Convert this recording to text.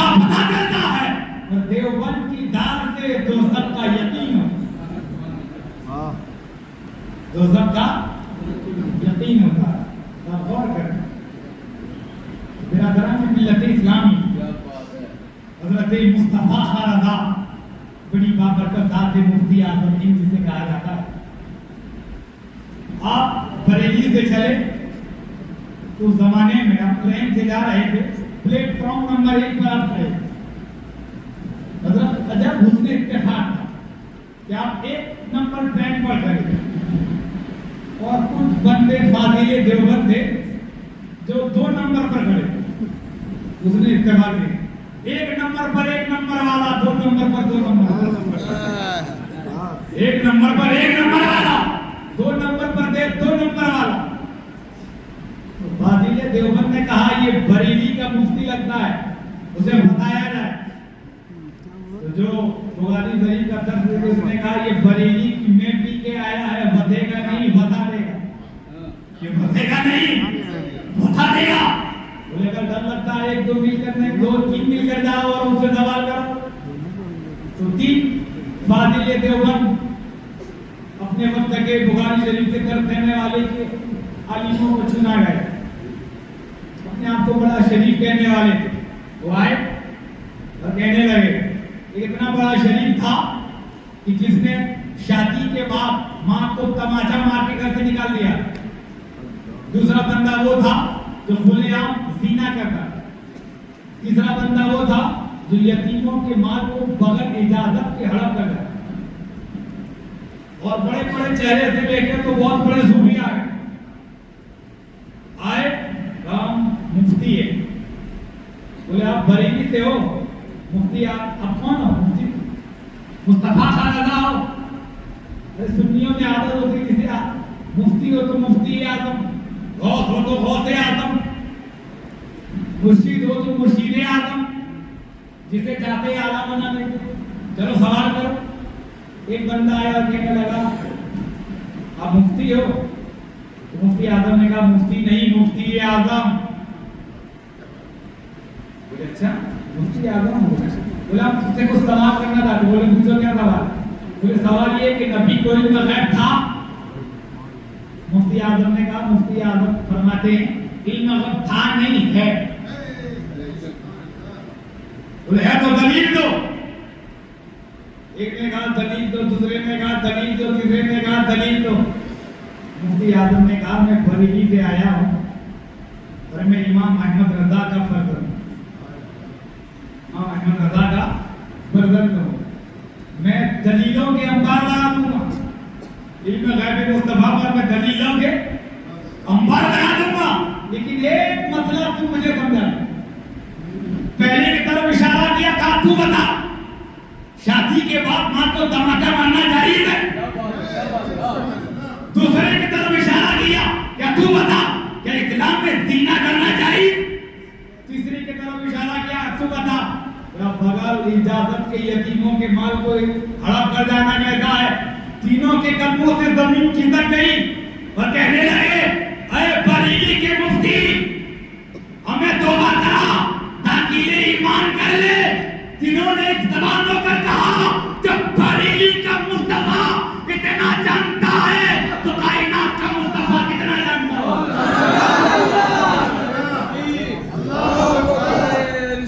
کا پتہ چلتا ہے اور دیوبند کی دار سے دوزخ کا یقین ہوتا ہے. دوزخ کا یقین ہوتا ہے. آپ غور کریں برادران ملت اسلامی، حضرت مصطفیٰ خان رضا بڑی بابرکت ذات مفتی اعظم ہند جسے کہا جاتا ہے. آپ بریلی سے چلے تو اس زمانے میں آپ ٹرین سے جا رہے تھے، پلیٹ فارم نمبر 1 پر آپ کھڑے. حضرت عجب حسن اتفاق تھا کہ آپ 1 نمبر ٹرین پر کھڑے اور کچھ بندے فاضل دیوبند تھے جو 2 نمبر پر کھڑے. اس نے اتفاق کیا 1 نمبر پر 1 نمبر والا، 2 نمبر پر 2 نمبر، 1 نمبر پر 1 نمبر والا، 2 نمبر پر 2 نمبر والا. فاضل دیوبند نے کہا یہ بریلی کا مفتی لگتا ہے، اسے بتایا جائے. تو جو بخاری شریف کا درس دیتے اس نے کہا یہ بریلی میں پی کے آیا ہے، ودے گا نہیں بتا دے گا. یہ ودے گا نہیں بتا دے گا. بولے اگر ڈر لگتا ہے 1 2 مل کر نہیں 2 3 مل کر جاؤ اور ان سے سوال کرو. تو 3 فاضل دیوبند اپنے وقت کے بخاری شریف سے درس دینے والے کے عالموں کو چنا گئے. اپنے آپ کو بڑا شریف کہنے والے تھے. وہ آئے اور کہنے لگے اتنا بڑا شریف تھا کہ جس نے شادی کے بعد ماں کو تماچا مار کے گھر سے نکال دیا. دوسرا بندہ وہ تھا جو کھلے عام زنا کرتا. تیسرا بندہ وہ تھا جو یتیموں کے مال کو بغیر اجازت کے ہڑپ کرتا. اور بڑے بڑے چہرے سے لے کے تو بہت بڑے صوفی آ گئے. آئے کام مفتی ہے. بولے آپ بریلی سے ہو؟ مفتی آپ کون ہو؟ مفتی مصطفیٰ خان رضا ہو. ارے سنیوں میں عادت ہوتی ہے کسی مفتی ہو تو مفتی اعظم، غوث ہو تو غوث اعظم، مرشد ہو تو مرشد اعظم، جسے چاہتے اعلیٰ بنا دیتے. چلو سوال کرو. ایک بندہ آیا اور کہنے لگا آپ مفتی ہو؟ تو مفتی اعظم نے کہا مفتی نہیں مفتی اعظم. بولے اچھا مفتی اعظم ہو؟ بولے آپ تجھ سے کچھ سوال کرنا تھا. بولے پوچھو کیا سوال؟ بولے سوال یہ کہ نبی کو علم غیب تھا؟ مفتی اعظم نے کہا مفتی اعظم فرماتے ہیں علم غیب تھا نہیں ہے. بولے ہے تو دلیل دو. ایک نے کہا دلیل دو، دوسرے نے کہا دلیل دو، تیسرے نے کہا دلیل دو. مفتی اعظم نے کہا میں بریلی سے آیا ہوں اور میں امام احمد رضا کا فرزند ہوں. امام احمد رضا کا فرزند ہوں. میں دلیلوں کے انبار لگا دوں گا. علم غیب مصطفیٰ پر میں دلیلوں کے انبار لگا دوں گا. لیکن ایک مسئلہ تو مجھے سمجھا. پہلے کی طرف اشارہ کیا کہا تو بتا شادی کے بعد ماں کو تماچا مارنا جائز ہے؟ دوسرے کی طرف اشارہ کیا کیا تو بتا کہ اسلام میں زنا کرنا جائز؟ تیسری کی طرف اشارہ کیا تو بتا بغیر اجازت کے یتیموں کے مال کو ہڑپ کر جانا کیسا ہے؟ تینوں کے قدموں سے زمین کھسک گئی اور کہنے لگے اے بریلی کے مفتی ہمیں توبہ کرا تاکہ ایمان کر لے. تینوں نے ایک زبان ہو کر کہا کہ بریلی کا مفتی